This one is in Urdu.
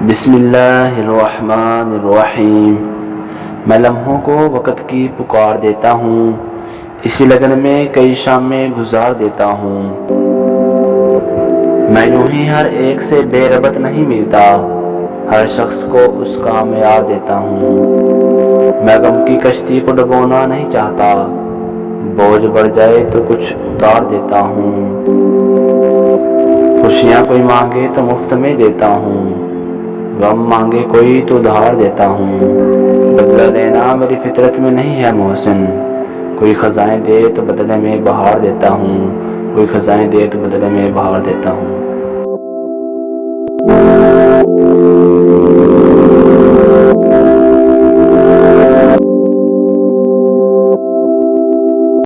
بسم اللہ الرحمن الرحیم۔ میں لمحوں کو وقت کی پکار دیتا ہوں، اسی لگن میں کئی شامیں گزار دیتا ہوں۔ میں یوں ہی ہر ایک سے بے ربط نہیں ملتا، ہر شخص کو اس کا معیار دیتا ہوں۔ میں غم کی کشتی کو ڈبونا نہیں چاہتا، بوجھ بڑھ جائے تو کچھ اتار دیتا ہوں۔ خوشیاں کوئی مانگے تو مفت میں دیتا ہوں، غم مانگے کوئی تو ادھار دیتا ہوں۔ بدلہ لینا میری فطرت میں نہیں ہے محسن، کوئی خزائیں دے تو بدلے میں بہار دیتا ہوں، کوئی خزائیں دے تو بدلے میں بہار دیتا ہوں۔